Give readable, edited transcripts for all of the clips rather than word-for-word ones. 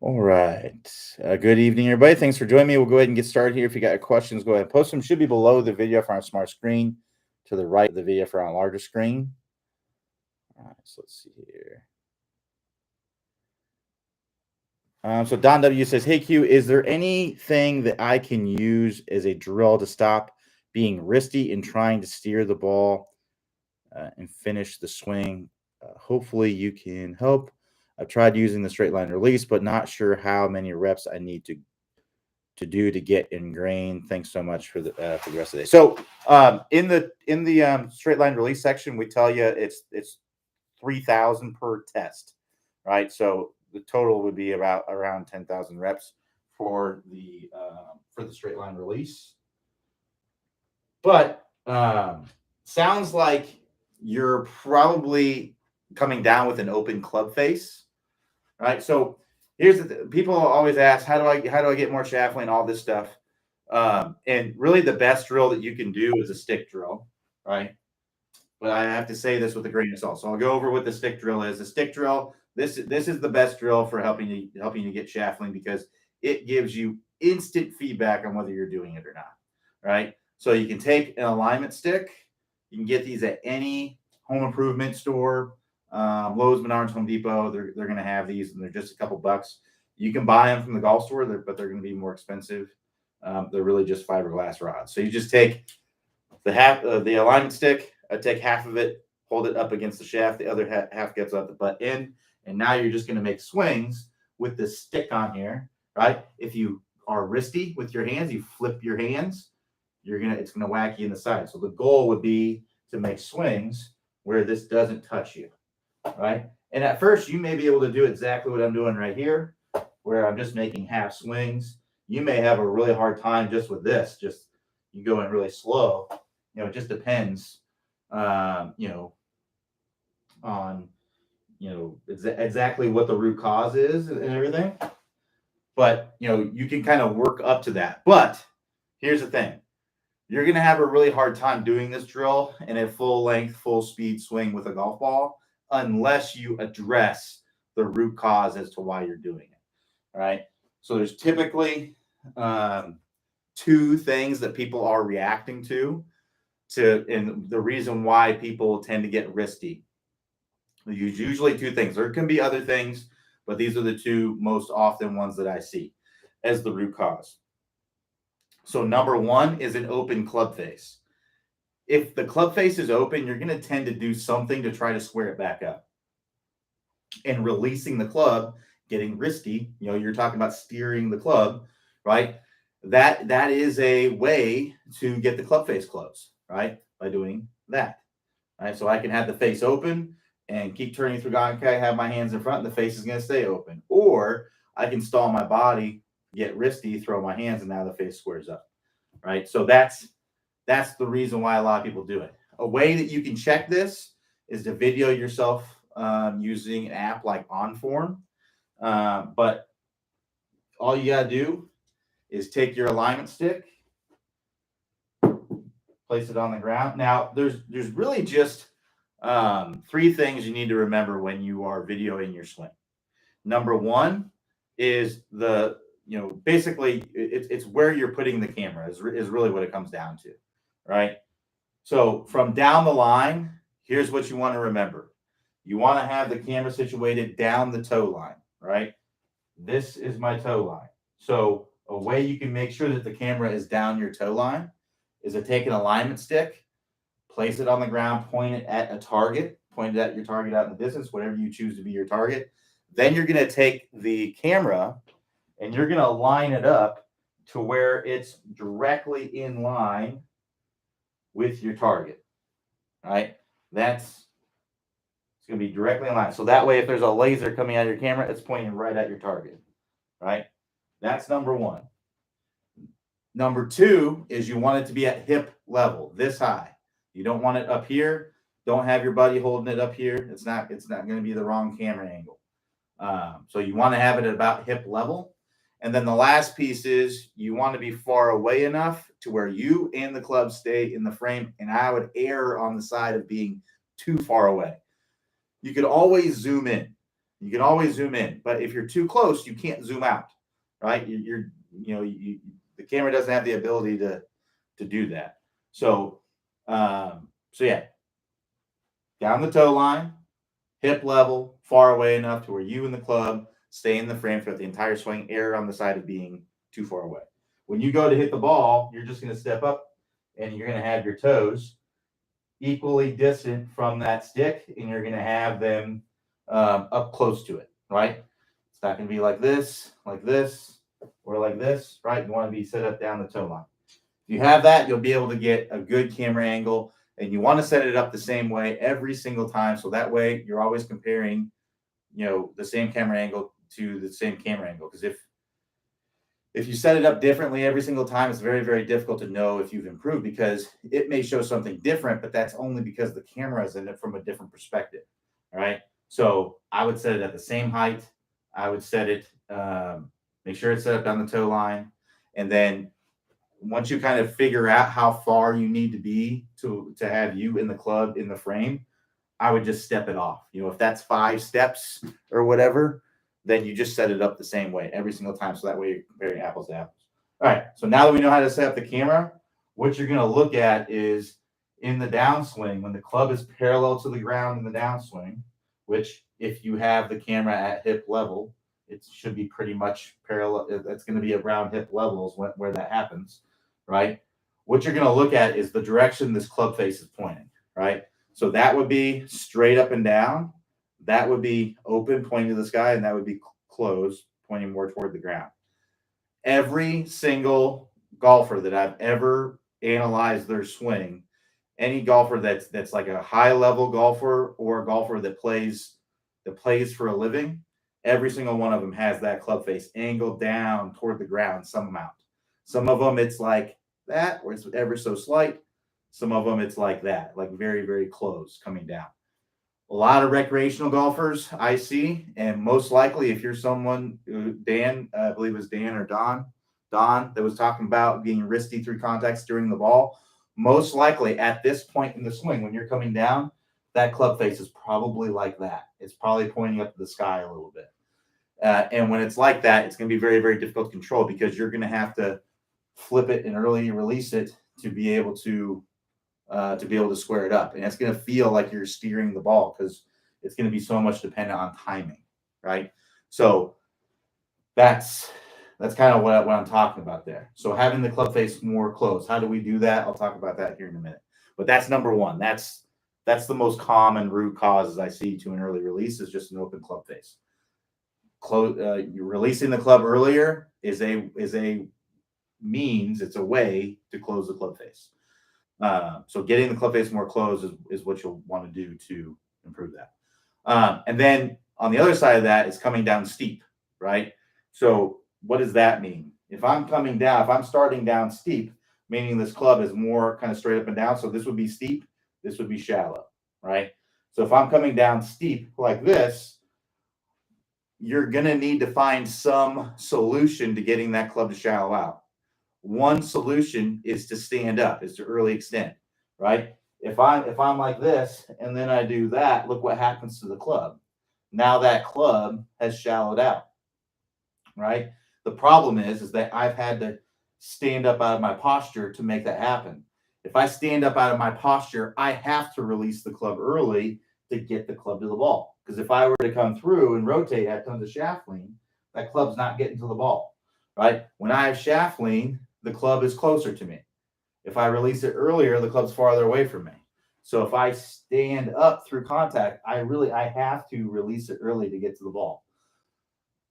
All right. Good evening, everybody. Thanks for joining me. We'll go ahead and get started here. If you got questions, go ahead and post them. Should be below the video if on a smart screen, to the right of the video if on a larger screen. All right, so let's see here. So Don W says, "Hey Q, is there anything that I can use as a drill to stop being risky in trying to steer the ball and finish the swing? Hopefully, you can help. I've tried using the straight line release, but not sure how many reps I need to do to get ingrained. Thanks so much for the rest of the day." So in the straight line release section, we tell you it's 3,000 per test, right? So the total would be about around 10,000 reps for the straight line release. But sounds like you're probably coming down with an open club face, right? So here's people always ask, how do I get more shaft length, all this stuff. And really the best drill that you can do is a stick drill, right? But I have to say this with a grain of salt. So I'll go over what the stick drill is. The stick drill, this is the best drill for helping you get shaft length because it gives you instant feedback on whether you're doing it or not, right? So you can take an alignment stick. You can get these at any home improvement store, Lowe's, Menards, Home Depot. They're going to have these, and they're just a couple bucks. You can buy them from the golf store, but they're going to be more expensive. They're really just fiberglass rods. So you just take the alignment stick. I take half of it, hold it up against the shaft. The other half gets out the butt end, and now you're just going to make swings with this stick on here, right? If you are wristy with your hands, you flip your hands. It's gonna whack you in the side. So the goal would be to make swings where this doesn't touch you, right? And at first, you may be able to do exactly what I'm doing right here, where I'm just making half swings. You may have a really hard time just with this. Just you go in really slow. It just depends, on exactly what the root cause is and everything. But you can kind of work up to that. But here's the thing. You're going to have a really hard time doing this drill in a full length, full speed swing with a golf ball unless you address the root cause as to why you're doing it. All right. So there's typically two things that people are reacting to, and the reason why people tend to get risky. There's usually two things. There can be other things, but these are the two most often ones that I see as the root cause. So number one is an open club face. If the club face is open, you're going to tend to do something to try to square it back up. And releasing the club, getting risky, you're talking about steering the club, right? That is a way to get the club face closed, right? By doing that, right? So I can have the face open and keep turning through God. Okay, I have my hands in front, and the face is going to stay open. Or I can stall my body, get risky, throw my hands, and now the face squares up, right? So that's the reason why a lot of people do it. A way that you can check this is to video yourself using an app like OnForm. But all you got to do is take your alignment stick, place it on the ground. Now, there's really just three things you need to remember when you are videoing your swing. Number one is basically it's where you're putting the camera is really what it comes down to, right? So from down the line, here's what you want to remember. You want to have the camera situated down the toe line, right? This is my toe line. So a way you can make sure that the camera is down your toe line is to take an alignment stick, place it on the ground, point it at a target, point it at your target out in the distance, whatever you choose to be your target. Then you're going to take the camera and you're going to line it up to where it's directly in line with your target, right? It's going to be directly in line. So that way, if there's a laser coming out of your camera, it's pointing right at your target, right? That's number one. Number two is you want it to be at hip level, this high. You don't want it up here. Don't have your buddy holding it up here. It's not going to be the wrong camera angle. So you want to have it at about hip level. And then the last piece is you want to be far away enough to where you and the club stay in the frame. And I would err on the side of being too far away. You could always zoom in. You can always zoom in, but if you're too close, you can't zoom out, right? The camera doesn't have the ability to do that. So yeah, down the toe line, hip level, far away enough to where you and the club stay in the frame throughout the entire swing, err on the side of being too far away. When you go to hit the ball, you're just going to step up and you're going to have your toes equally distant from that stick, and you're going to have them up close to it, right? It's not going to be like this, or like this, right? You want to be set up down the toe line. If you have that, you'll be able to get a good camera angle, and you want to set it up the same way every single time. So that way you're always comparing, the same camera angle to the same camera angle. Because if you set it up differently every single time, it's very, very difficult to know if you've improved, because it may show something different, but that's only because the camera is in it from a different perspective. All right. So I would set it at the same height. I would set it, make sure it's set up down the toe line. And then once you kind of figure out how far you need to be to have you in the club in the frame, I would just step it off. If that's 5 steps or whatever, then you just set it up the same way every single time. So that way you're comparing apples to apples. All right. So now that we know how to set up the camera, what you're going to look at is in the downswing, when the club is parallel to the ground in the downswing, which if you have the camera at hip level, it should be pretty much parallel. It's going to be around hip levels where that happens, right? What you're going to look at is the direction this club face is pointing, right? So that would be straight up and down. That would be open, pointing to the sky, and that would be closed, pointing more toward the ground. Every single golfer that I've ever analyzed their swing, any golfer that's like a high level golfer or a golfer that plays for a living, every single one of them has that club face angled down toward the ground some amount. Some of them it's like that, or it's ever so slight. Some of them it's like that, like very, very close coming down. A lot of recreational golfers I see, and most likely if you're someone, Dan, I believe it was Dan or Don, that was talking about being wristy through contacts during the ball, most likely at this point in the swing, when you're coming down, that club face is probably like that. It's probably pointing up to the sky a little bit. And when it's like that, it's going to be very, very difficult to control, because you're going to have to flip it and early release it to be able to square it up. And it's going to feel like you're steering the ball, because it's going to be so much dependent on timing, right? So that's kind of what I'm talking about there. So having the club face more closed. How do we do that? I'll talk about that here in a minute. But that's number one. That's the most common root causes I see to an early release, is just an open club face. You're releasing the club earlier is a means, it's a way to close the club face. So getting the club face more closed is what you'll want to do to improve that. And then on the other side of that is coming down steep, right? So what does that mean? If I'm starting down steep, meaning this club is more kind of straight up and down. So this would be steep, this would be shallow, right? So if I'm coming down steep like this, you're going to need to find some solution to getting that club to shallow out. One solution is to stand up, is to early extend, right? If I'm like this and then I do that, look what happens to the club. Now that club has shallowed out, right? The problem is that I've had to stand up out of my posture to make that happen. If I stand up out of my posture, I have to release the club early to get the club to the ball. Because if I were to come through and rotate at tons of shaft lean, that club's not getting to the ball, right? When I have shaft lean, the club is closer to me. If I release it earlier, the club's farther away from me. So if I stand up through contact, I have to release it early to get to the ball.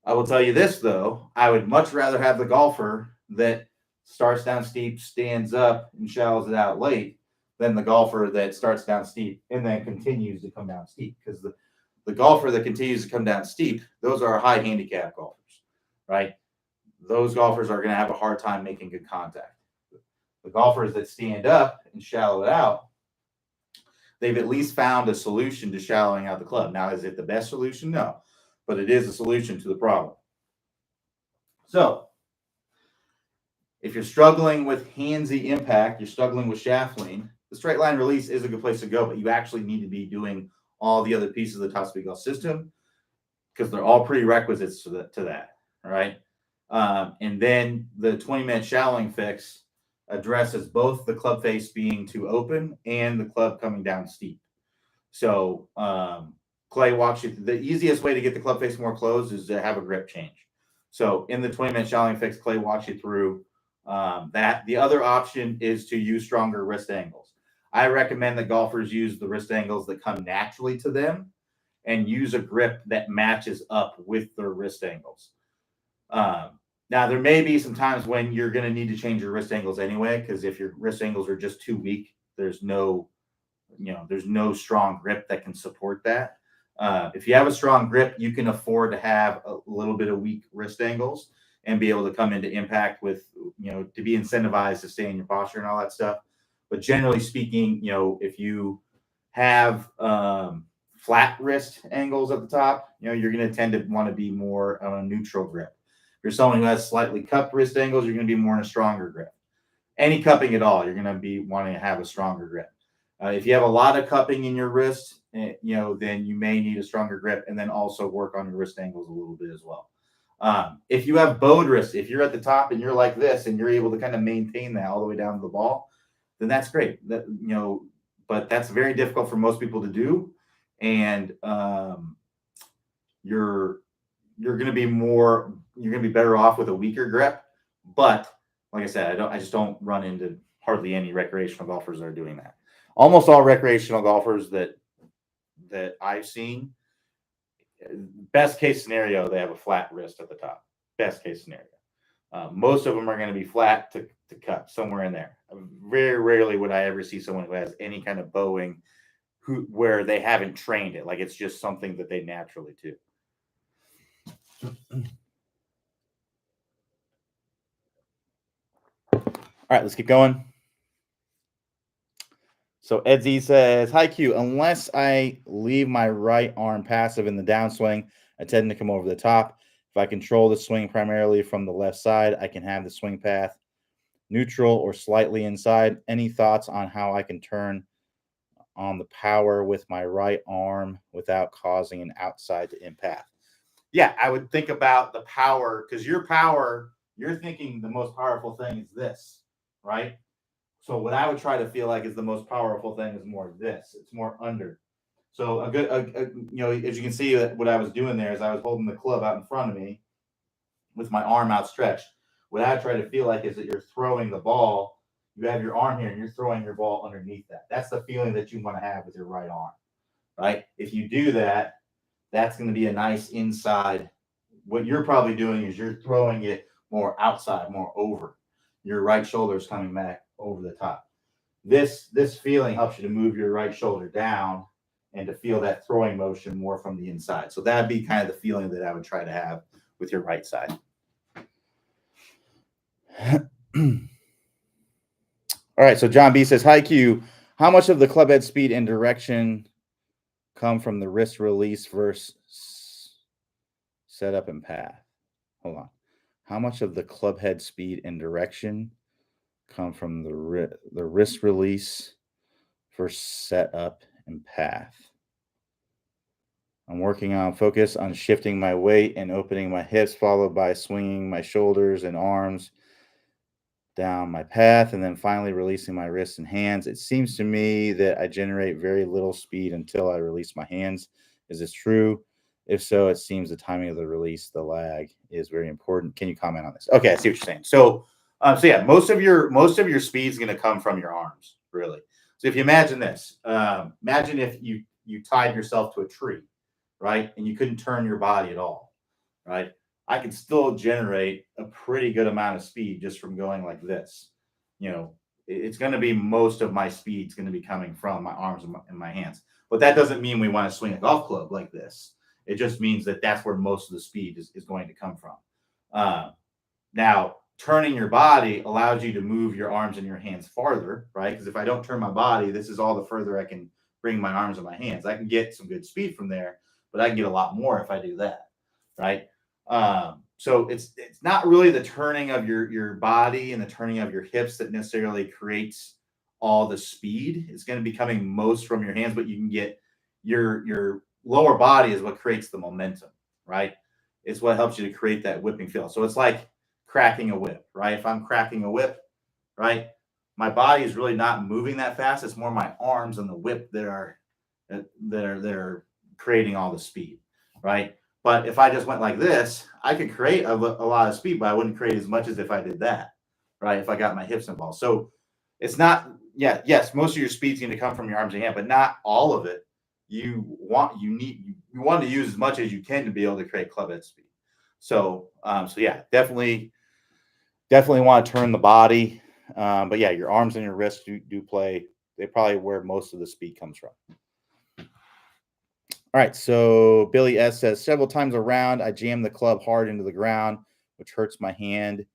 I will tell you this, though. I would much rather have the golfer that starts down steep, stands up, and shallows it out late than the golfer that starts down steep and then continues to come down steep. Because the golfer that continues to come down steep, those are high handicap golfers, right? Those golfers are going to have a hard time making good contact. The golfers that stand up and shallow it out, they've at least found a solution to shallowing out the club. Now, is it the best solution? No, but it is a solution to the problem. So if you're struggling with handsy impact, you're struggling with shaft lean, the straight line release is a good place to go, but you actually need to be doing all the other pieces of the top speed golf system. because they're all prerequisites to that. All right. And then the 20-minute shallowing fix addresses both the club face being too open and the club coming down steep. So Clay walks you. The easiest way to get the club face more closed is to have a grip change. So in the 20-minute shallowing fix, Clay walks you through that. The other option is to use stronger wrist angles. I recommend that golfers use the wrist angles that come naturally to them and use a grip that matches up with their wrist angles. Now, there may be some times when you're going to need to change your wrist angles anyway, because if your wrist angles are just too weak, there's no strong grip that can support that. If you have a strong grip, you can afford to have a little bit of weak wrist angles and be able to come into impact with, to be incentivized to stay in your posture and all that stuff. But generally speaking, if you have flat wrist angles at the top, you're going to tend to want to be more on a neutral grip. If you're someone who has slightly cupped wrist angles, you're going to be more in a stronger grip. Any cupping at all, you're going to be wanting to have a stronger grip. If you have a lot of cupping in your wrist, then you may need a stronger grip, and then also work on your wrist angles a little bit as well. If you have bowed wrists, if you're at the top and you're like this, and you're able to kind of maintain that all the way down to the ball, then that's great. But that's very difficult for most people to do, and you're going to be better off with a weaker grip. But like I said, I just don't run into hardly any recreational golfers that are doing that. Almost all recreational golfers that I've seen, best case scenario, they have a flat wrist at the top. Best case scenario. Most of them are going to be flat to cup, somewhere in there. Very rarely would I ever see someone who has any kind of bowing where they haven't trained it. Like it's just something that they naturally do. All right, let's keep going. So Ed Z says, hi Q, unless I leave my right arm passive in the downswing, I tend to come over the top. If I control the swing primarily from the left side, I can have the swing path neutral or slightly inside. Any thoughts on how I can turn on the power with my right arm without causing an outside to impact? Yeah, I would think about the power, because your power, you're thinking the most powerful thing is this, right? So what I would try to feel like is the most powerful thing is more this. It's more under. So as you can see, what I was doing there is I was holding the club out in front of me with my arm outstretched. What I try to feel like is that you're throwing the ball. You have your arm here and you're throwing your ball underneath that. That's the feeling that you want to have with your right arm, right? If you do that, that's going to be a nice inside. What you're probably doing is you're throwing it more outside, more over. Your right shoulder is coming back over the top. This feeling helps you to move your right shoulder down and to feel that throwing motion more from the inside. So that'd be kind of the feeling that I would try to have with your right side. All right, so John B says, hi Q, how much of the club head speed and direction come from the wrist release versus setup and path? Hold on. How much of the club head speed and direction come from the wrist release versus setup and path? I'm working on focus on shifting my weight and opening my hips, followed by swinging my shoulders and arms down my path, and then finally releasing my wrists and hands. It seems to me that I generate very little speed until I release my hands. Is this true? If so, it seems the timing of the release, the lag, is very important. Can you comment on this? Okay, I see what you're saying. So yeah, most of your speed is going to come from your arms, really. So if you imagine this, imagine if you tied yourself to a tree, right, and you couldn't turn your body at all, right? I could still generate a pretty good amount of speed just from going like this. It's going to be most of my speed is going to be coming from my arms and my hands. But that doesn't mean we want to swing a golf club like this. It just means that that's where most of the speed is going to come from. Now, turning your body allows you to move your arms and your hands farther, right? Because if I don't turn my body, this is all the further I can bring my arms and my hands. I can get some good speed from there, but I can get a lot more if I do that, right? So it's not really the turning of your body and the turning of your hips that necessarily creates all the speed. It's going to be coming most from your hands, but you can get your lower body is what creates the momentum, right? It's what helps you to create that whipping feel. So it's like cracking a whip, right? If I'm cracking a whip, right, my body is really not moving that fast. It's more my arms and the whip that are creating all the speed, right? But if I just went like this, I could create a lot of speed, but I wouldn't create as much as if I did that, right? If I got my hips involved. So it's not, yeah, yes, most of your speed's going to come from your arms and hand, but not all of it. You want to use as much as you can to be able to create club head speed. So yeah, definitely want to turn the body. But yeah, your arms and your wrists do play. They probably where most of the speed comes from. All right, so Billy S says, several times around, I jam the club hard into the ground, which hurts my hand.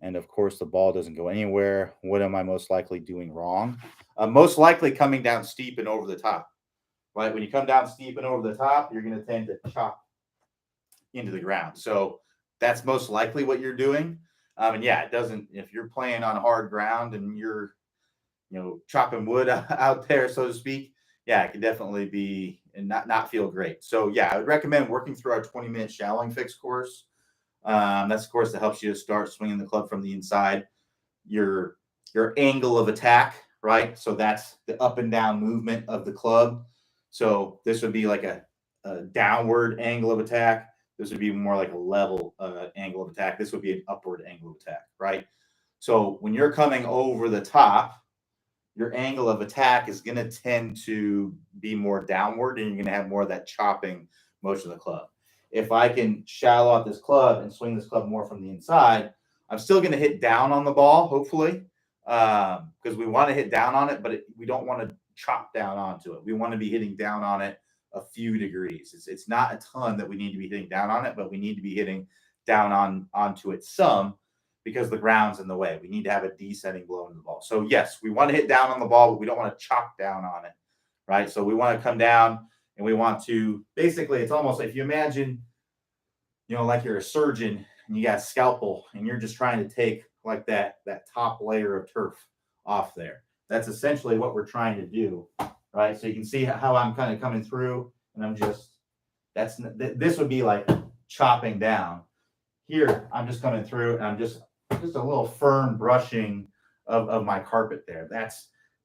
And of course, the ball doesn't go anywhere. What am I most likely doing wrong? Most likely coming down steep and over the top. Right? When you come down steep and over the top, you're going to tend to chop into the ground. So that's most likely what you're doing. And yeah, it doesn't, if you're playing on hard ground and you're, chopping wood out there, so to speak, yeah, it can definitely be and not feel great. So yeah, I would recommend working through our 20-minute shallowing fix course. That's a course that helps you to start swinging the club from the inside. Your angle of attack, right? So that's the up and down movement of the club. So this would be like a downward angle of attack. This would be more like a level angle of attack. This would be an upward angle of attack, right? So when you're coming over the top, your angle of attack is going to tend to be more downward, and you're going to have more of that chopping motion of the club. If I can shallow out this club and swing this club more from the inside, I'm still going to hit down on the ball, hopefully, because we want to hit down on it, but we don't want to chop down onto it. We want to be hitting down on it a few degrees. It's not a ton that we need to be hitting down on it, but we need to be hitting down onto it some, because the ground's in the way. We need to have a descending blow into the ball. So yes, we want to hit down on the ball, but we don't want to chop down on it, right? So we want to come down and we want to, basically, it's almost like if you imagine, like you're a surgeon and you got a scalpel and you're just trying to take like that top layer of turf off there. That's essentially what we're trying to do, right? So you can see how I'm kind of coming through, and I'm just, this would be like chopping down. Here, I'm just coming through and I'm just a little firm brushing of my carpet there.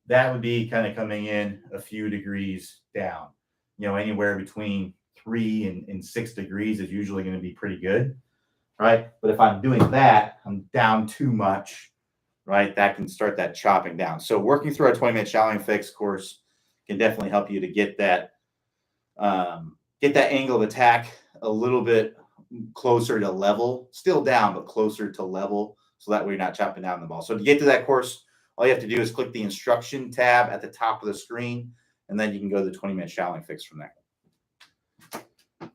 That would be kind of coming in a few degrees down. Anywhere between 3 and 6 degrees is usually going to be pretty good, right? But if I'm doing that, I'm down too much, right? That can start that chopping down. So working through our 20-minute shallowing fix course can definitely help you to get that angle of attack a little bit closer to level, still down, but closer to level. So that way you're not chopping down the ball. So to get to that course, all you have to do is click the instruction tab at the top of the screen, and then you can go to the 20-minute shallowing fix from there. All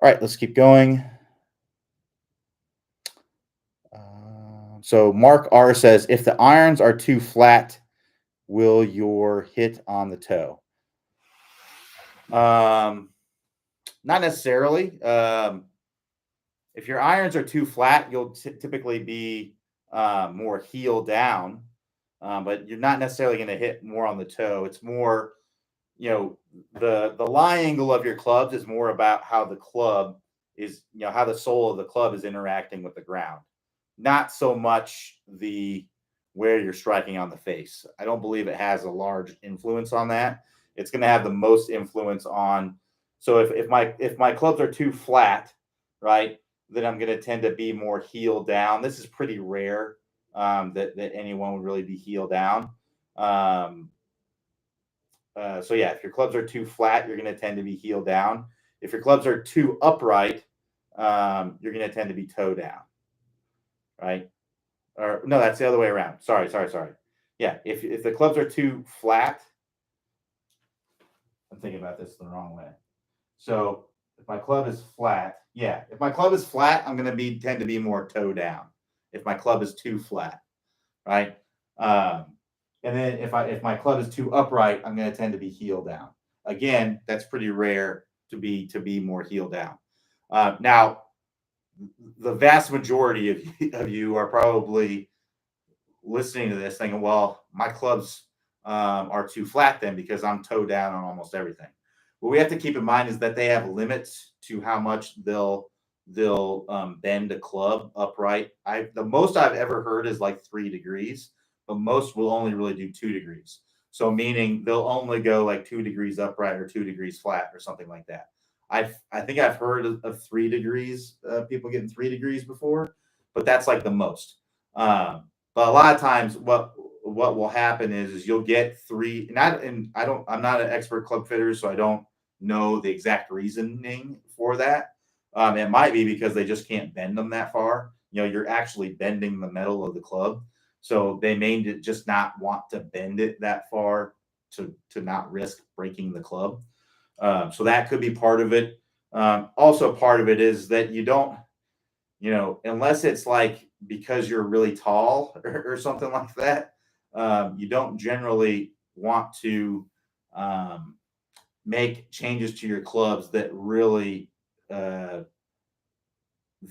right, let's keep going. So Mark R says, if the irons are too flat, will your hit on the toe? Not necessarily. If your irons are too flat, you'll typically be more heel down, but you're not necessarily going to hit more on the toe. It's more, the lie angle of your clubs is more about how the club is, how the sole of the club is interacting with the ground, not so much where you're striking on the face. I don't believe it has a large influence on that. It's going to have the most influence on. So if my clubs are too flat, right, then I'm going to tend to be more heel down. This is pretty rare that anyone would really be heel down. So yeah, if your clubs are too flat, you're going to tend to be heel down. If your clubs are too upright, you're going to tend to be toe down, right? Or no, that's the other way around. Sorry. Yeah, if the clubs are too flat, I'm thinking about this the wrong way. So if my club is flat, if my club is flat, I'm going to tend to be more toe down. If my club is too flat, right? And then if my club is too upright, I'm going to tend to be heel down. Again, that's pretty rare to be more heel down. Now, the vast majority of you are probably listening to this thinking, well, my clubs are too flat then because I'm toe down on almost everything. what we have to keep in mind is that they have limits to how much they'll bend a club upright. The most I've ever heard is like 3 degrees, but most will only really do 2 degrees. So meaning they'll only go like 2 degrees upright or 2 degrees flat or something like that. I think I've heard of 3 degrees, people getting 3 degrees before, but that's like the most. But a lot of times, what will happen is you'll get three. Not and I don't. I'm not an expert club fitter, so I don't know the exact reasoning for that. It might be because they just can't bend them that far. You're actually bending the metal of the club, so they may just not want to bend it that far to not risk breaking the club. So that could be part of it. Also, part of it is that you don't, unless it's like because you're really tall or something like that, you don't generally want to um, make changes to your clubs that really uh,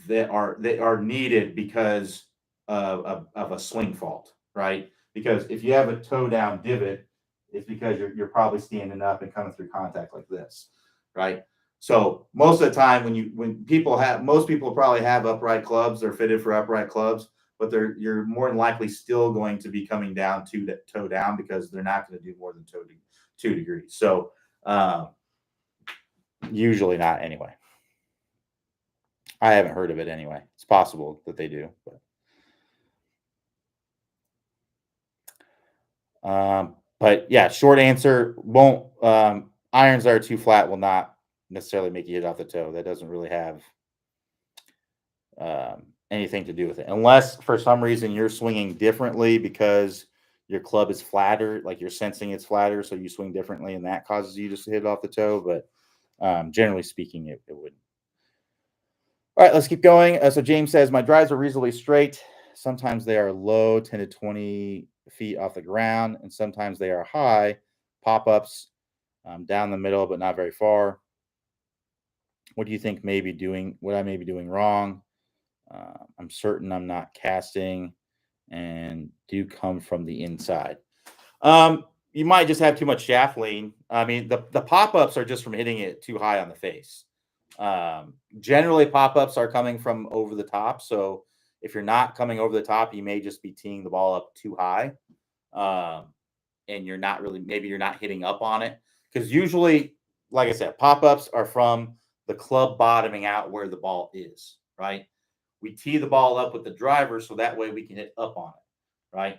that are needed because of a swing fault, right? Because if you have a toe down divot, it's because you're probably standing up and coming through contact like this, right? So most of the time when people have most people probably have upright clubs, they're fitted for upright clubs, but you're more than likely still going to be coming down to toe down because they're not going to do more than 2 degrees. So usually not anyway. I haven't heard of it anyway. It's possible that they do, but yeah, short answer won't. Irons that are too flat will not necessarily make you hit off the toe. That doesn't really have anything to do with it, unless for some reason you're swinging differently because your club is flatter, like you're sensing it's flatter, so you swing differently, and that causes you just to hit it off the toe. But generally speaking, it wouldn't. All right, let's keep going. So James says, my drives are reasonably straight. Sometimes they are low, 10 to 20 feet off the ground, and sometimes they are high, pop-ups down the middle, but not very far. What do you think what I may be doing wrong? I'm certain I'm not casting and do come from the inside. You might just have too much shaft lean. I mean, the pop-ups are just from hitting it too high on the face. Generally pop-ups are coming from over the top. So if you're not coming over the top, you may just be teeing the ball up too high. And maybe you're not hitting up on it. Because usually, like I said, pop-ups are from the club bottoming out where the ball is, right? We tee the ball up with the driver so that way we can hit up on it, right?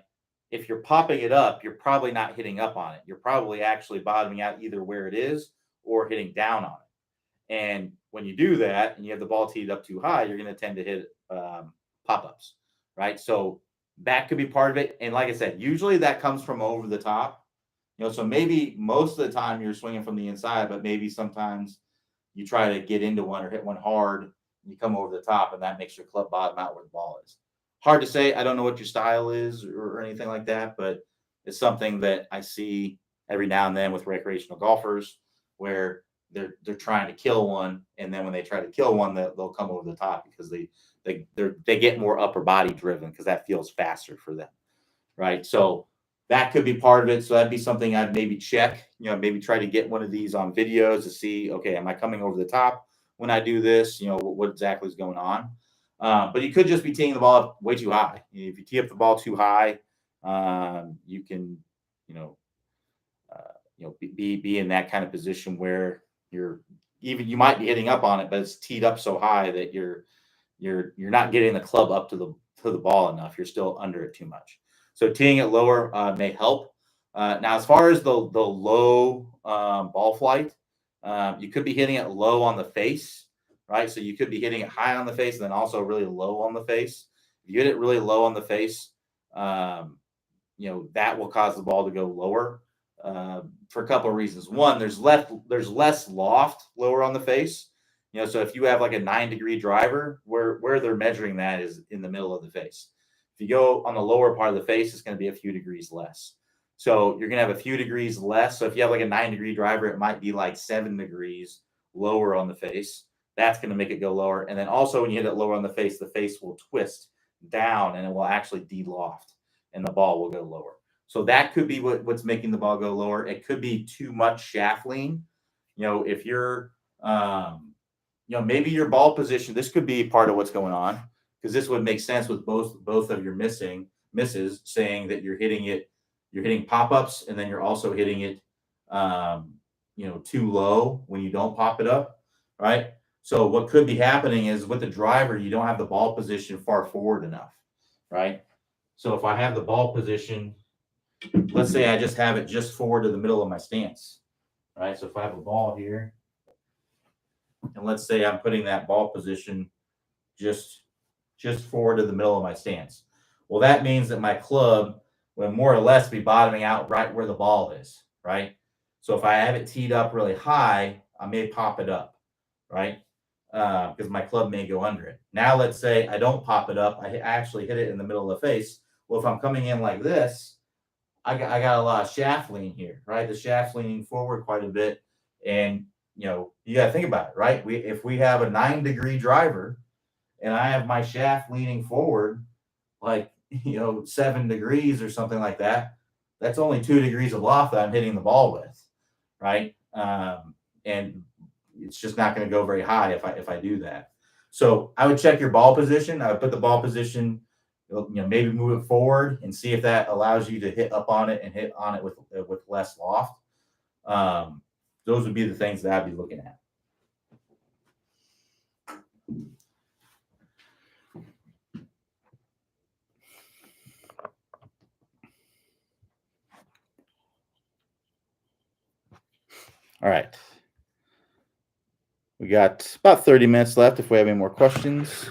If you're popping it up, you're probably not hitting up on it. You're probably actually bottoming out either where it is or hitting down on it. And when you do that and you have the ball teed up too high, you're going to tend to hit pop-ups, right? So that could be part of it. And like I said, usually that comes from over the top. So maybe most of the time you're swinging from the inside, but maybe sometimes you try to get into one or hit one hard, and you come over the top, and that makes your club bottom out where the ball is. Hard to say. I don't know what your style is or anything like that, but it's something that I see every now and then with recreational golfers where they're trying to kill one, and then when they try to kill one, they'll come over the top because they get more upper body driven because that feels faster for them, right? So that could be part of it. So that'd be something I'd maybe check. Maybe try to get one of these on videos to see, okay, am I coming over the top when I do this? What exactly is going on? But you could just be teeing the ball up way too high. If you tee up the ball too high, you can, be in that kind of position where you might be hitting up on it, but it's teed up so high that you're not getting the club up to the ball enough. You're still under it too much. So teeing it lower may help. Now, as far as the low ball flight, you could be hitting it low on the face, right? So you could be hitting it high on the face and then also really low on the face. If you hit it really low on the face, that will cause the ball to go lower for a couple of reasons. One, there's less loft lower on the face. So if you have like a 9-degree driver, where they're measuring that is in the middle of the face. If you go on the lower part of the face, it's going to be a few degrees less. So you're going to have a few degrees less. So if you have like a 9-degree driver, it might be like 7 degrees lower on the face. That's going to make it go lower. And then also when you hit it lower on the face will twist down and it will actually de-loft and the ball will go lower. So that could be what's making the ball go lower. It could be too much shaft lean. if you're, maybe your ball position, this could be part of what's going on, because this would make sense with both of your misses, saying that you're hitting pop-ups, and then you're also hitting it, too low when you don't pop it up, right? So what could be happening is with the driver, you don't have the ball position far forward enough, right? So if I have the ball position, let's say I just have it just forward to the middle of my stance, right? So if I have a ball here, and let's say I'm putting that ball position just forward to the middle of my stance. Well, that means that my club will more or less be bottoming out right where the ball is, right? So if I have it teed up really high, I may pop it up, right? Because my club may go under it. Now, let's say I don't pop it up. I actually hit it in the middle of the face. Well, if I'm coming in like this, I got a lot of shaft lean here, right? The shaft's leaning forward quite a bit. And, you got to think about it, right? If we have a 9-degree driver and I have my shaft leaning forward, like, 7 degrees or something like that, that's only 2 degrees of loft that I'm hitting the ball with, right? And it's just not going to go very high if I do that. So I would check your ball position. I would put the ball position, maybe move it forward and see if that allows you to hit up on it and hit on it with less loft. Those would be the things that I'd be looking at. All right. We got about 30 minutes left if we have any more questions.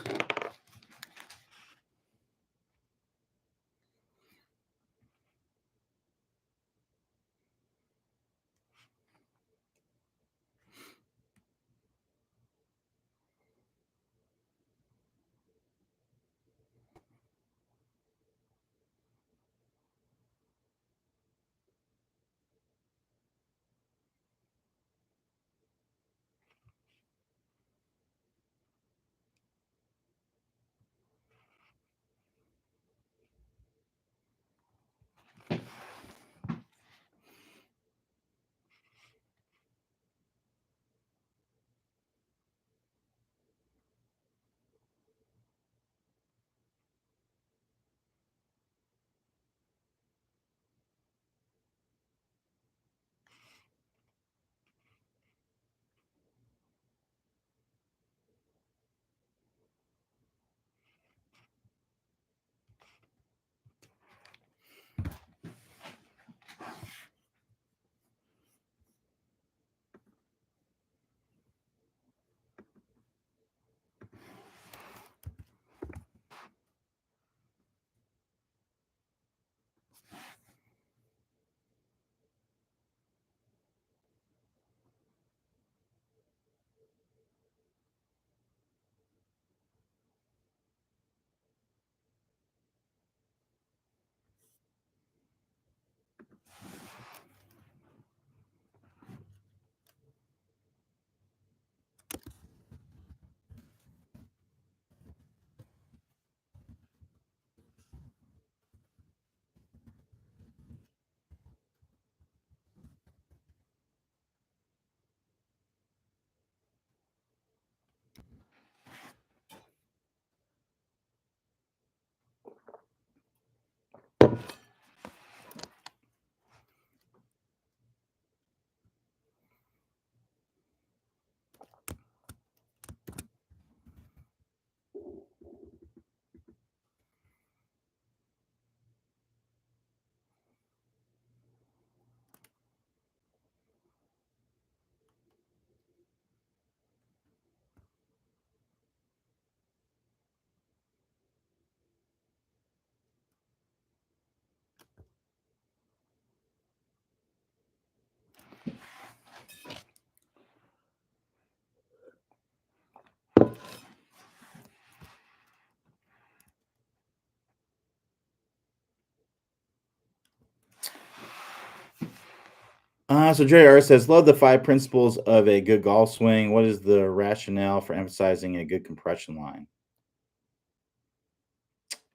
So JR says, love the 5 principles of a good golf swing. What is the rationale for emphasizing a good compression line?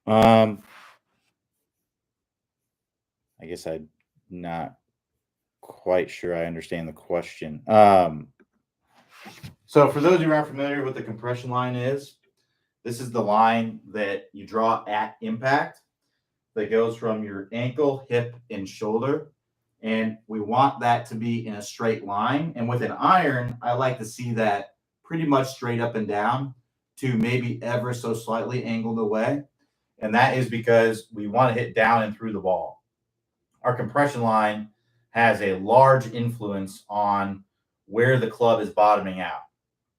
I guess I'm not quite sure I understand the question. So for those who aren't familiar with the compression line is, this is the line that you draw at impact that goes from your ankle, hip, and shoulder. And we want that to be in a straight line. And with an iron, I like to see that pretty much straight up and down to maybe ever so slightly angled away. And that is because we want to hit down and through the ball. Our compression line has a large influence on where the club is bottoming out.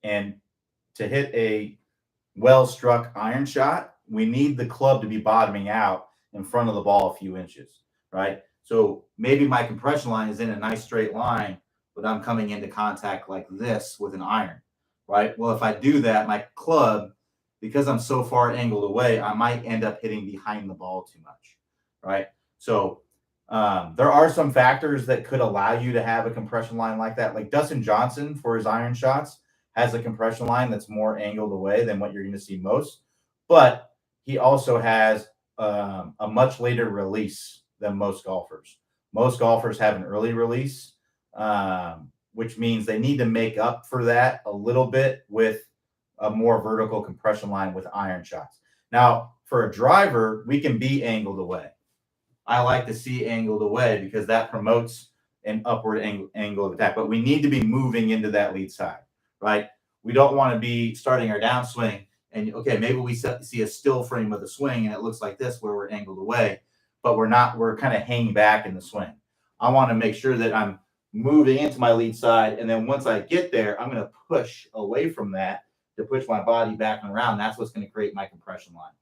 And to hit a well-struck iron shot, we need the club to be bottoming out in front of the ball a few inches, right? So maybe my compression line is in a nice straight line, but I'm coming into contact like this with an iron, right? Well, if I do that, my club, because I'm so far angled away, I might end up hitting behind the ball too much, right? So there are some factors that could allow you to have a compression line like that. Like Dustin Johnson, for his iron shots, has a compression line that's more angled away than what you're going to see most. But he also has a much later release than most golfers. Most golfers have an early release, which means they need to make up for that a little bit with a more vertical compression line with iron shots. Now, for a driver, we can be angled away. I like to see angled away because that promotes an upward angle of attack. But we need to be moving into that lead side, right? We don't want to be starting our downswing and, okay, maybe we see a still frame of the swing and it looks like this where we're angled away, but we're kind of hanging back in the swing. I want to make sure that I'm moving into my lead side. And then once I get there, I'm going to push away from that to push my body back and around. That's what's going to create my compression line,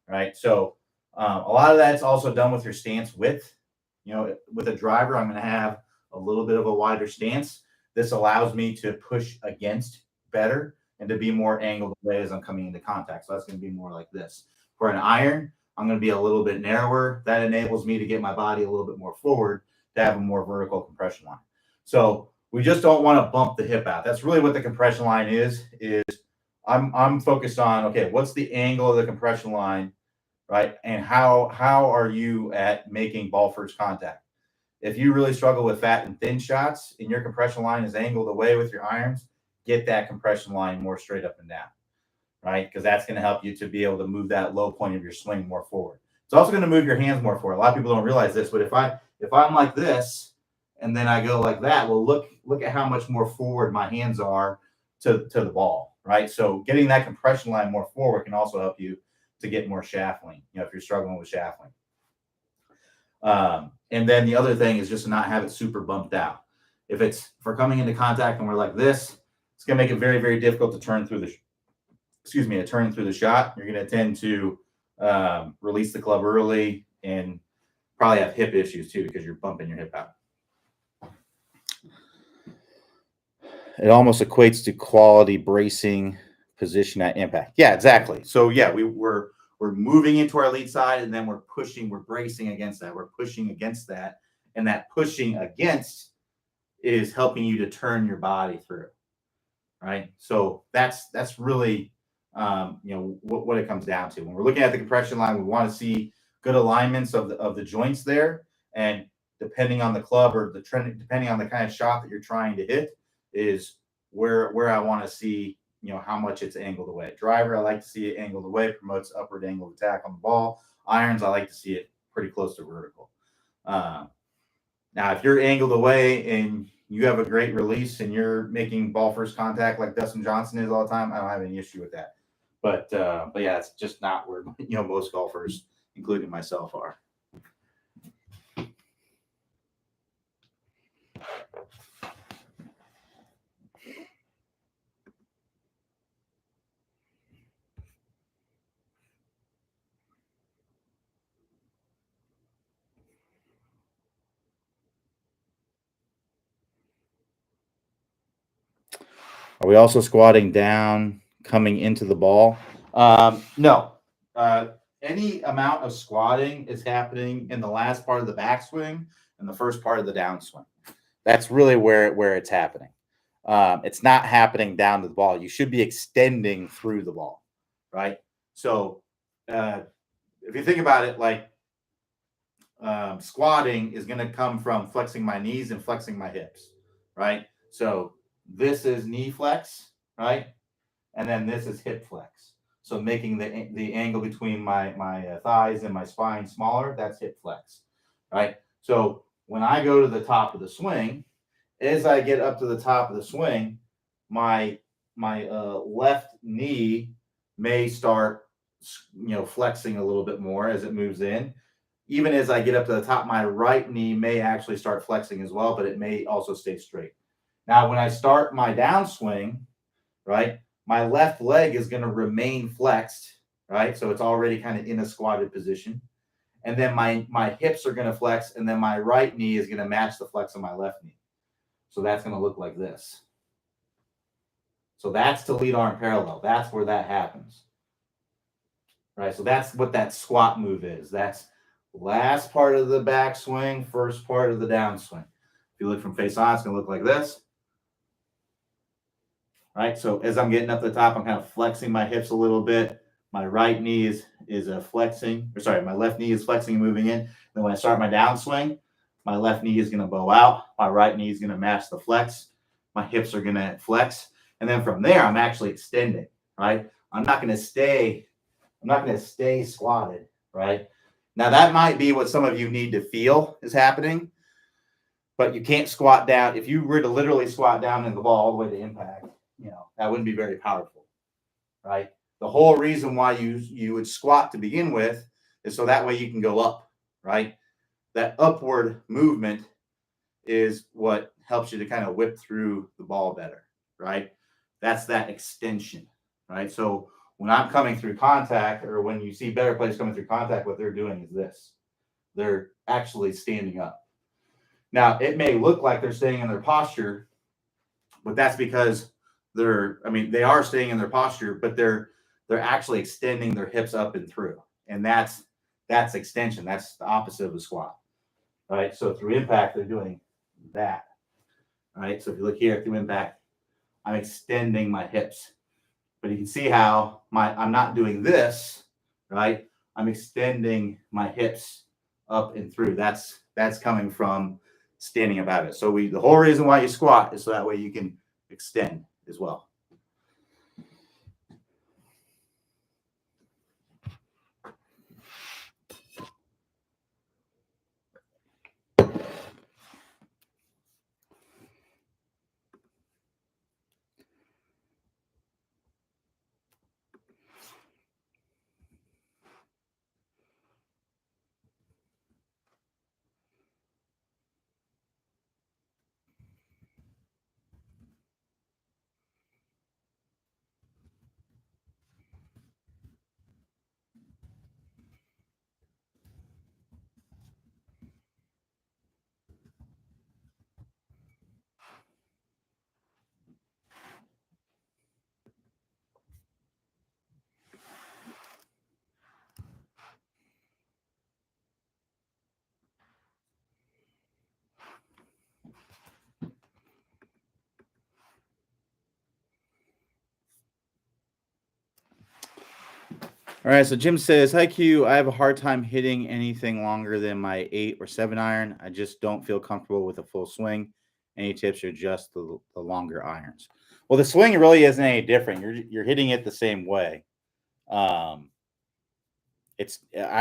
right? So a lot of that's also done with your stance width. You know, with a driver, I'm going to have a little bit of a wider stance. This allows me to push against better and to be more angled away as I'm coming into contact. So that's going to be more like this. For an iron, I'm going to be a little bit narrower. That enables me to get my body a little bit more forward to have a more vertical compression line. So we just don't want to bump the hip out. That's really what the compression line is I'm focused on, okay, what's the angle of the compression line, right? And how are you at making ball first contact? If you really struggle with fat and thin shots and your compression line is angled away with your irons, get that compression line more straight up and down, right? Because that's going to help you to be able to move that low point of your swing more forward. It's also going to move your hands more forward. A lot of people don't realize this, but if I'm like this and then I go like that, well, look at how much more forward my hands are to the ball, right? So getting that compression line more forward can also help you to get more shaft lean, you know, if you're struggling with shaft lean. And then the other thing is just to not have it super bumped out. If we're coming into contact and we're like this, it's going to make it very, very difficult to turn through the shot. You're going to tend to release the club early and probably have hip issues too because you're bumping your hip out. It almost equates to quality bracing position at impact. Yeah, exactly. So yeah, we're moving into our lead side and then we're bracing against that. We're pushing against that. And that pushing against is helping you to turn your body through. Right. So that's really, what it comes down to. When we're looking at the compression line, we want to see good alignments of the joints there. And depending on the club or the trend, depending on the kind of shot that you're trying to hit is where I want to see, how much it's angled away. Driver, I like to see it angled away, promotes upward angle of attack on the ball. Irons, I like to see it pretty close to vertical. Now, if you're angled away and you have a great release and you're making ball first contact like Dustin Johnson is all the time, I don't have any issue with that. But yeah, it's just not where most golfers, including myself, are. Are we also squatting down coming into the ball? No. Any amount of squatting is happening in the last part of the backswing and the first part of the downswing. That's really where it's happening. It's not happening down to the ball. You should be extending through the ball, right? So if you think about it, like squatting is going to come from flexing my knees and flexing my hips, right? So this is knee flex, right? And then this is hip flex. So making the angle between my thighs and my spine smaller, that's hip flex, right? So when I go to the top of the swing, as I get up to the top of the swing, my left knee may start flexing a little bit more as it moves in. Even as I get up to the top, my right knee may actually start flexing as well, but it may also stay straight. Now, when I start my downswing, right, my left leg is going to remain flexed, right? So it's already kind of in a squatted position. And then my hips are going to flex, and then my right knee is going to match the flex of my left knee. So that's going to look like this. So that's to lead arm parallel. That's where that happens. Right? So that's what that squat move is. That's last part of the backswing, first part of the downswing. If you look from face on, it's going to look like this. Right? So as I'm getting up to the top, I'm kind of flexing my hips a little bit. My right knee is flexing. Or sorry, my left knee is flexing and moving in. Then when I start my downswing, my left knee is going to bow out. My right knee is going to match the flex. My hips are going to flex. And then from there, I'm actually extending, right? I'm not going to stay squatted, right? Now, that might be what some of you need to feel is happening, but you can't squat down. If you were to literally squat down in the ball all the way to impact, that wouldn't be very powerful, right? The whole reason why you would squat to begin with is so that way you can go up, right? That upward movement is what helps you to kind of whip through the ball better, right? That's that extension, right? So when I'm coming through contact, or when you see better players coming through contact, what they're doing is this. They're actually standing up. Now, it may look like they're staying in their posture, but that's because they are staying in their posture, but they're actually extending their hips up and through. And that's extension. That's the opposite of the squat, right? So through impact, they're doing that, right? So if you look here through impact, I'm extending my hips. But you can see how I'm not doing this, right? I'm extending my hips up and through. That's coming from standing about it. So the whole reason why you squat is so that way you can extend as well. All right, so Jim says, "Hi Q, I have a hard time hitting anything longer than my 8 or 7 iron. I just don't feel comfortable with a full swing. Any tips or just the longer irons?" Well, the swing really isn't any different. You're hitting it the same way. I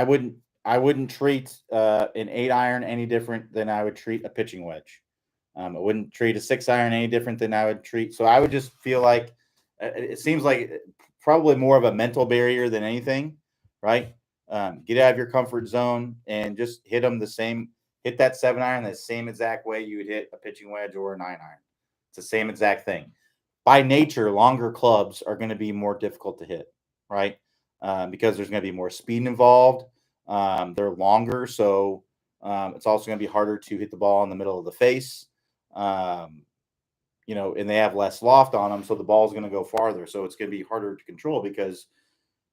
wouldn't treat an 8 iron any different than I would treat a pitching wedge. I wouldn't treat a 6 iron any different than I would treat. So I would just feel like it seems like probably more of a mental barrier than anything, right? Get out of your comfort zone and just hit them the same. Hit that 7 iron the same exact way you would hit a pitching wedge or a 9 iron. It's the same exact thing. By nature, longer clubs are going to be more difficult to hit, right? Because there's going to be more speed involved. They're longer, so it's also going to be harder to hit the ball in the middle of the face. And they have less loft on them, so the ball is going to go farther. So it's going to be harder to control because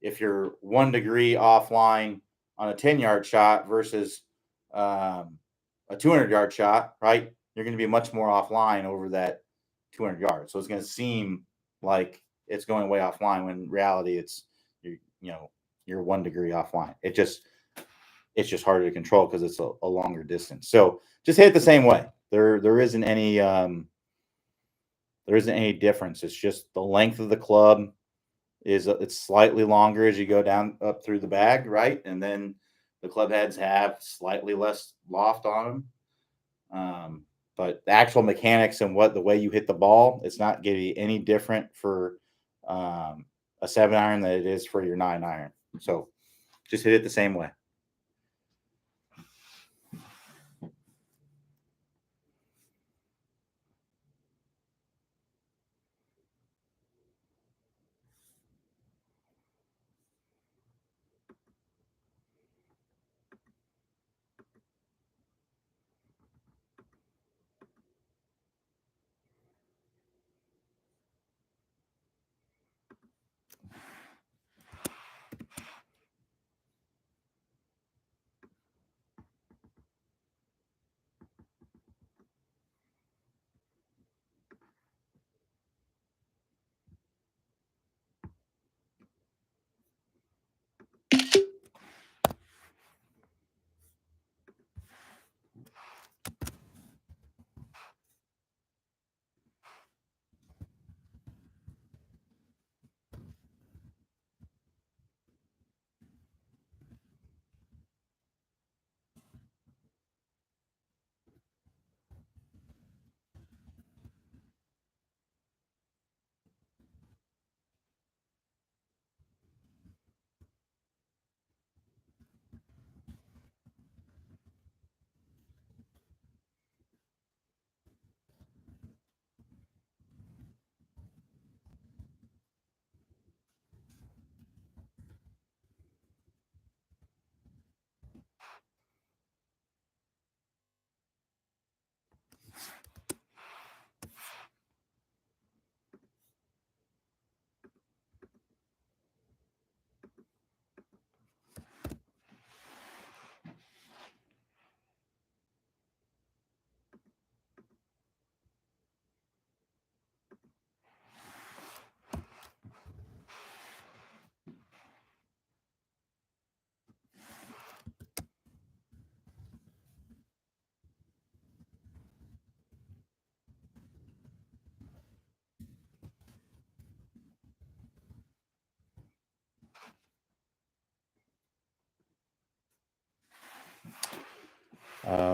if you're 1 degree offline on a 10-yard shot versus a 200-yard shot, right, you're going to be much more offline over that 200 yards. So it's going to seem like it's going way offline when in reality you're 1 degree offline. It's just harder to control because it's a longer distance. So just hit it the same way. There isn't any difference. It's just the length of the club it's slightly longer as you go down up through the bag, right? And then the club heads have slightly less loft on them. But the actual mechanics and the way you hit the ball, it's not going to be any different for a 7-iron than it is for your 9-iron. So just hit it the same way.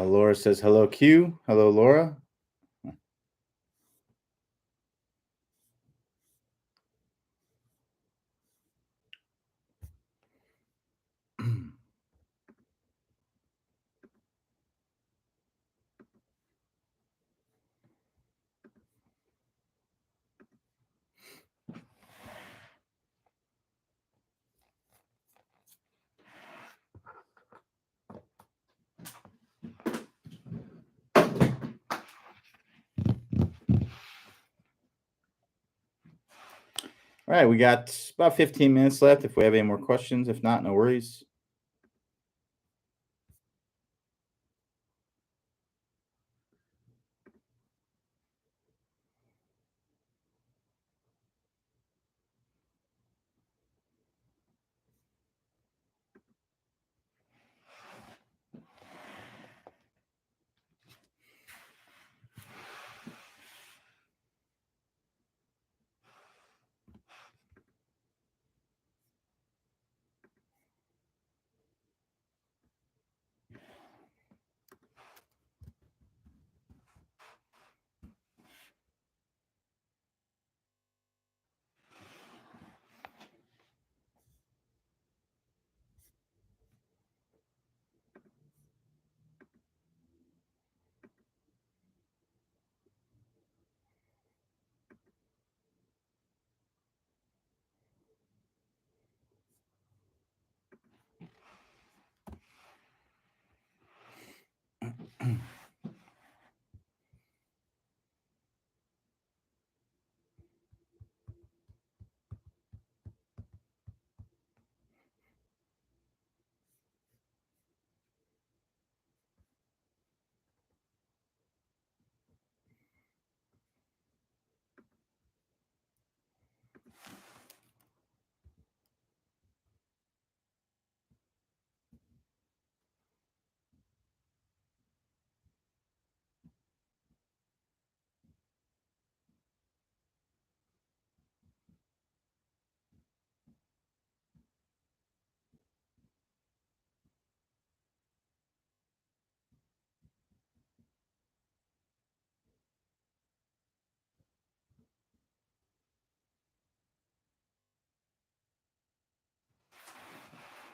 Laura says, hello, Q. Hello, Laura. All right, we got about 15 minutes left if we have any more questions. If not, no worries.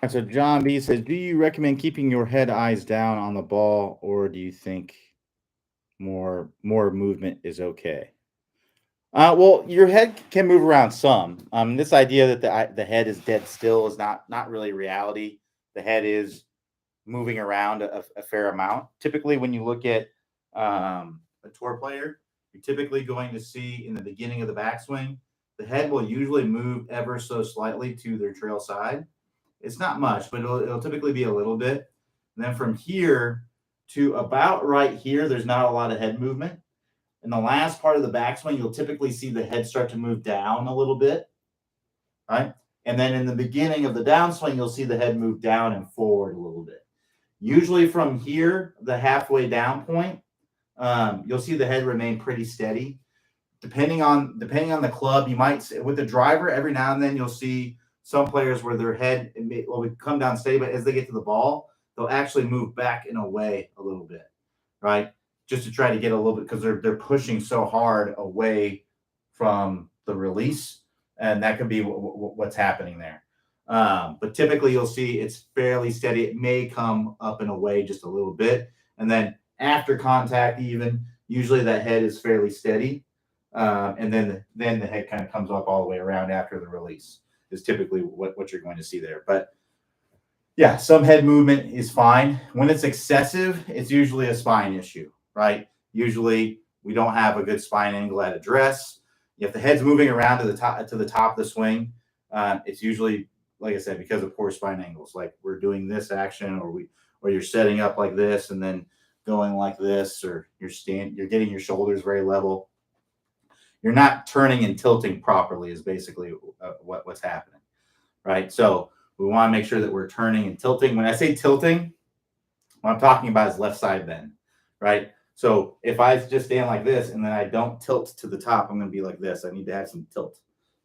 And so John B says, "Do you recommend keeping your head eyes down on the ball, or do you think more movement is okay?" Well, your head can move around some. This idea that the head is dead still is not really reality. The head is moving around a fair amount. Typically, when you look at a tour player, you're typically going to see in the beginning of the backswing, the head will usually move ever so slightly to their trail side. It's not much, but it'll typically be a little bit. And then from here to about right here, there's not a lot of head movement. In the last part of the backswing, you'll typically see the head start to move down a little bit, right? And then in the beginning of the downswing, you'll see the head move down and forward a little bit. Usually from here, the halfway down point, you'll see the head remain pretty steady. Depending on the club, you might with the driver every now and then you'll see some players where their head will come down steady, but as they get to the ball, they'll actually move back and away a little bit, right? Just to try to get a little bit because they're pushing so hard away from the release, and that could be what's happening there. But typically, you'll see it's fairly steady. It may come up and away just a little bit, and then after contact, even usually that head is fairly steady, and then the head kind of comes up all the way around after the release. Is typically what you're going to see there, but yeah, some head movement is fine. When it's excessive, it's usually a spine issue, right? Usually we don't have a good spine angle at address. If the head's moving around to the top of the swing, it's usually, like I said, because of poor spine angles. Like we're doing this action, or you're setting up like this and then going like this, or you're getting your shoulders very level. You're not turning and tilting properly is basically what's happening, right? So we want to make sure that we're turning and tilting. When I say tilting, what I'm talking about is left side bend, right? So if I just stand like this and then I don't tilt to the top, I'm going to be like this. I need to have some tilt,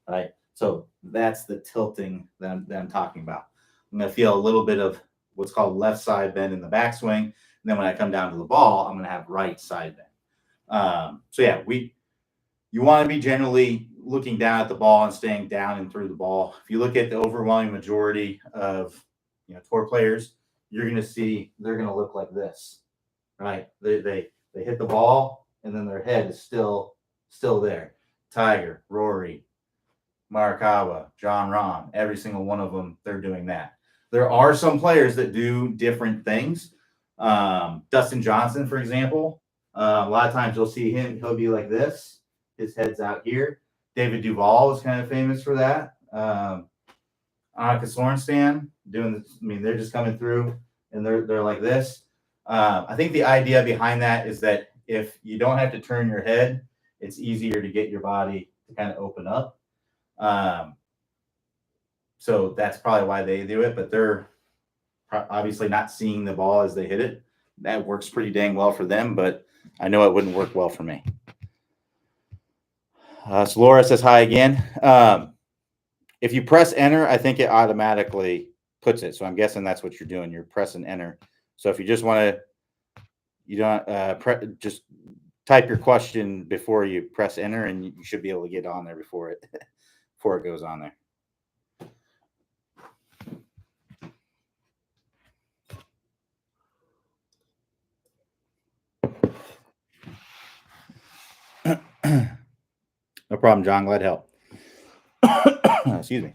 right? So that's the tilting that I'm talking about. I'm going to feel a little bit of what's called left side bend in the backswing. And then when I come down to the ball, I'm going to have right side bend. So yeah, you want to be generally looking down at the ball and staying down and through the ball. If you look at the overwhelming majority of tour players, you're going to see they're going to look like this, right? They hit the ball and then their head is still there. Tiger, Rory, Marikawa, John Rahm, every single one of them, they're doing that. There are some players that do different things. Dustin Johnson, for example, a lot of times you'll see him, he'll be like this. His head's out here. David Duval is kind of famous for that. Annika Sorenstam doing this. I mean, they're just coming through and they're like this. I think the idea behind that is that if you don't have to turn your head, it's easier to get your body to kind of open up. So that's probably why they do it, but they're obviously not seeing the ball as they hit it. That works pretty dang well for them, but I know it wouldn't work well for me. So Laura says hi again. If you press enter, I think it automatically puts it. So I'm guessing that's what you're doing. You're pressing enter. So if you just want to, you don't just type your question before you press enter, and you should be able to get on there before it goes on there. No problem, John. Glad to help. Excuse me.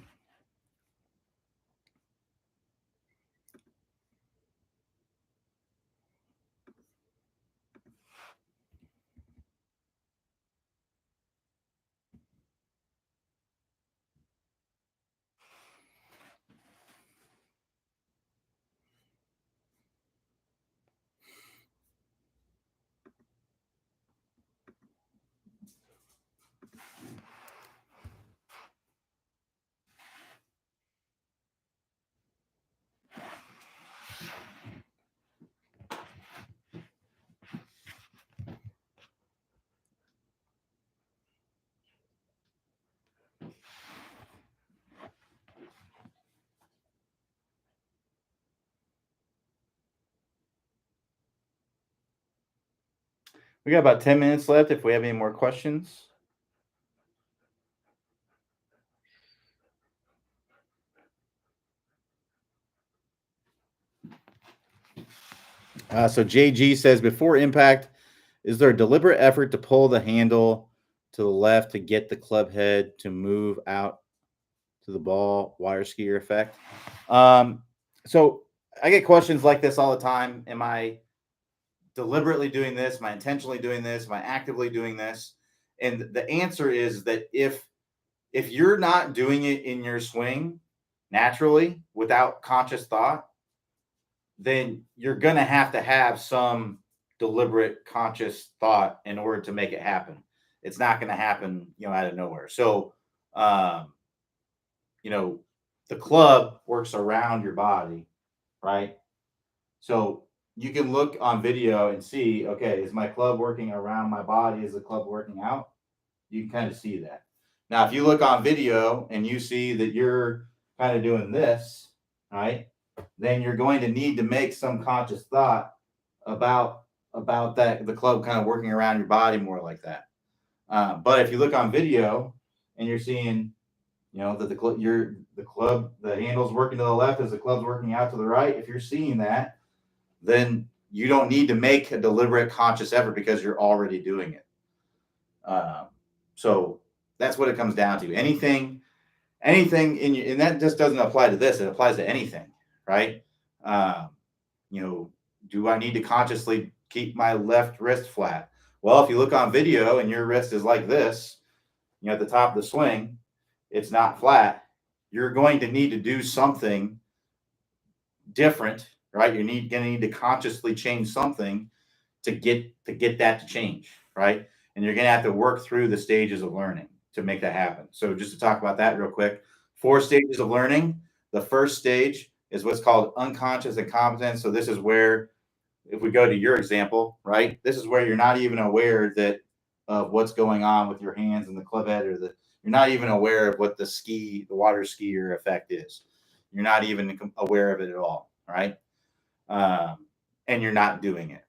We got about 10 minutes left if we have any more questions. So JG says, before impact, is there a deliberate effort to pull the handle to the left to get the club head to move out to the ball, wire skier effect? Um, so I get questions like this all the time. Am I deliberately doing this? Am I intentionally doing this? Am I actively doing this? And the answer is that if you're not doing it in your swing naturally without conscious thought, then you're going to have some deliberate conscious thought in order to make it happen. It's not going to happen, out of nowhere. So, um, you know, the club works around your body, right? So you can look on video and see, okay, is my club working around my body? Is the club working out? You can kind of see that. Now, if you look on video and you see that you're kind of doing this, right, then you're going to need to make some conscious thought about that the club kind of working around your body more like that. But if you look on video and you're seeing, that the club, the handle's working to the left as the club's working out to the right. If you're seeing that, then you don't need to make a deliberate conscious effort because you're already doing it. So that's what it comes down to. Anything in you, and that just doesn't apply to this. It applies to anything, right? Um, do I need to consciously keep my left wrist flat? Well, if you look on video and your wrist is like this, at the top of the swing, it's not flat. You're going to need to do something different, right? You're going to need to consciously change something to get that to change, right? And you're going to have to work through the stages of learning to make that happen. So just to talk about that real quick, 4 stages of learning. The first stage is what's called unconscious incompetence. So this is where, if we go to your example, right, this is where you're not even aware that of what's going on with your hands and the club head, or you're not even aware of what the water skier effect is. You're not even aware of it at all, right? And you're not doing it,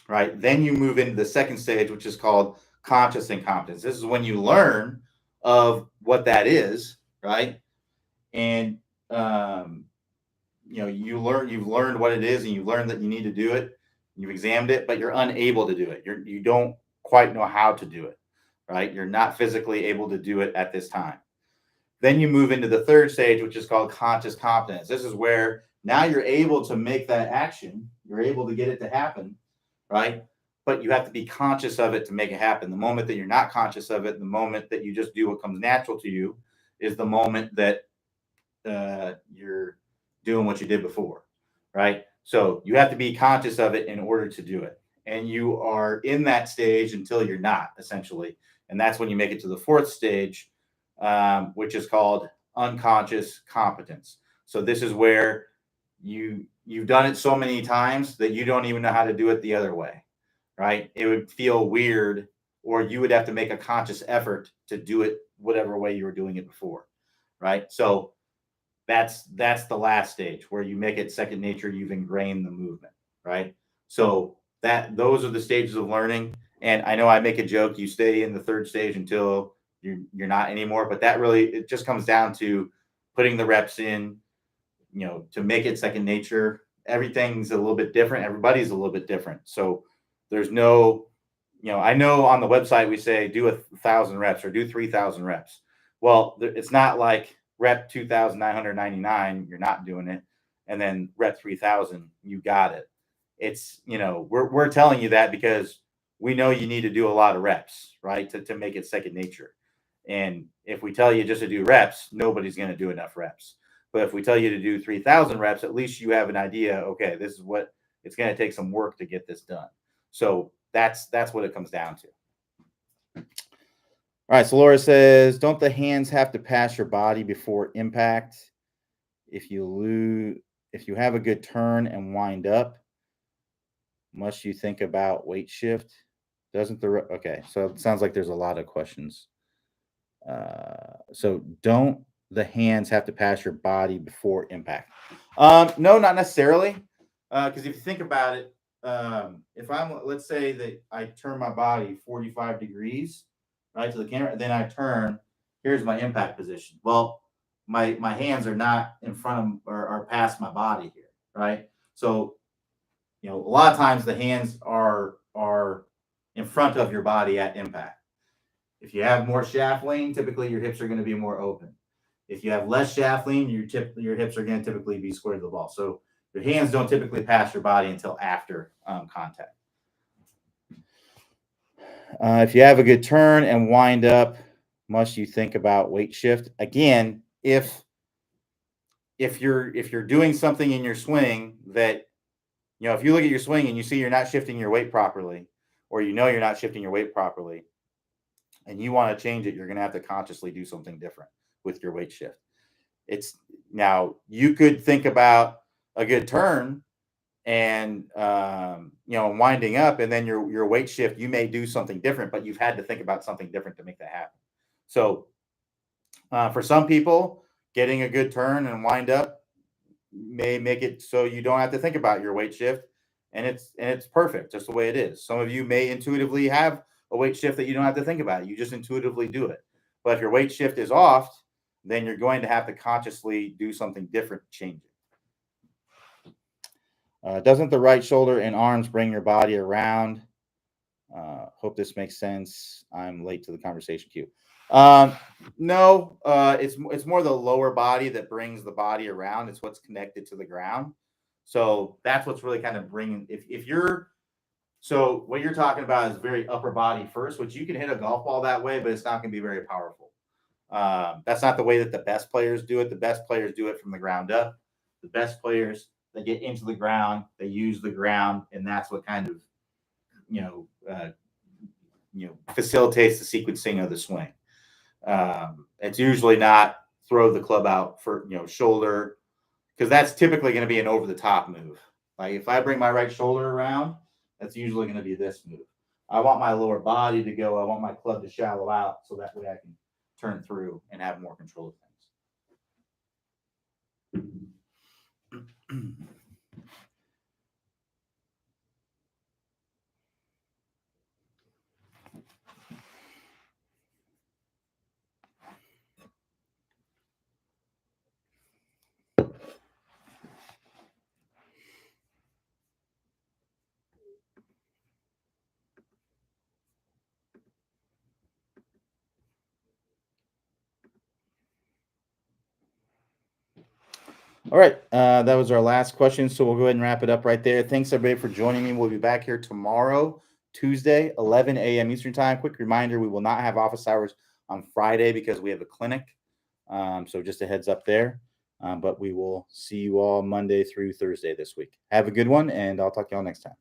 right? Then you move into the second stage, which is called conscious incompetence. This is when you learn of what that is, right? And you've learned what it is, and you learned that you need to do it. You've examined it, but you're unable to do it. You don't quite know how to do it, right? You're not physically able to do it at this time. Then you move into the third stage, which is called conscious competence. This is where now you're able to make that action. You're able to get it to happen, right? But you have to be conscious of it to make it happen. The moment that you're not conscious of it, the moment that you just do what comes natural to you, is the moment that you're doing what you did before, right? So you have to be conscious of it in order to do it. And you are in that stage until you're not, essentially. And that's when you make it to the fourth stage, which is called unconscious competence. So this is where you've done it so many times that you don't even know how to do it the other way, right? It would feel weird, or you would have to make a conscious effort to do it whatever way you were doing it before, right? So that's the last stage where you make it second nature. You've ingrained the movement, right? So those are the stages of learning. And I know I make a joke, you stay in the third stage until you're not anymore, but that really, it just comes down to putting the reps in, to make it second nature. Everything's a little bit different. Everybody's a little bit different. So there's no, I know on the website we say do 1,000 reps or do 3,000 reps. Well, it's not like rep 2,999, you're not doing it, and then rep 3,000, you got it. It's, we're telling you that because we know you need to do a lot of reps, right, to make it second nature. And if we tell you just to do reps, nobody's going to do enough reps. But if we tell you to do 3,000 reps, at least you have an idea, okay, this is what it's going to take, some work to get this done. So that's what it comes down to. All right, so Laura says, don't the hands have to pass your body before impact? If you have a good turn and wind up, must you think about weight shift? Okay, so it sounds like there's a lot of questions. So don't the hands have to pass your body before impact? No, not necessarily. Because if you think about it, let's say that I turn my body 45 degrees, right, to the camera, then I turn, here's my impact position. Well, my hands are not in front of or past my body here, right? So, a lot of times the hands are in front of your body at impact. If you have more shaft lean, typically your hips are going to be more open. If you have less shaft lean, your hips are going to typically be square to the ball. So your hands don't typically pass your body until after contact. If you have a good turn and wind up, must you think about weight shift? Again, if you're doing something in your swing that, if you look at your swing and you see you're not shifting your weight properly, or you're not shifting your weight properly, and you want to change it, you're going to have to consciously do something different with your weight shift. Now you could think about a good turn and winding up, and then your weight shift, you may do something different, but you've had to think about something different to make that happen. So for some people, getting a good turn and wind up may make it so you don't have to think about your weight shift, and it's perfect just the way it is. Some of you may intuitively have a weight shift that you don't have to think about it. You just intuitively do it. But if your weight shift is off, then you're going to have to consciously do something different to change it. Doesn't the right shoulder and arms bring your body around? Hope this makes sense. I'm late to the conversation queue. No, it's more the lower body that brings the body around. It's what's connected to the ground. So that's what's really kind of bringing. So what you're talking about is very upper body first, which you can hit a golf ball that way, but it's not going to be very powerful. That's not the way that the best players do it. The best players do it from the ground up. The best players, they get into the ground, they use the ground, and that's what kind of facilitates the sequencing of the swing. It's usually not throw the club out for shoulder, because that's typically going to be an over the top move. Like if I bring my right shoulder around, that's usually going to be this move. I want my lower body to go. I want my club to shallow out so that way I can turn through and have more control of things. All right. That was our last question. So we'll go ahead and wrap it up right there. Thanks, everybody, for joining me. We'll be back here tomorrow, Tuesday, 11 a.m. Eastern Time. Quick reminder, we will not have office hours on Friday because we have a clinic. So just a heads up there. But we will see you all Monday through Thursday this week. Have a good one, and I'll talk to y'all next time.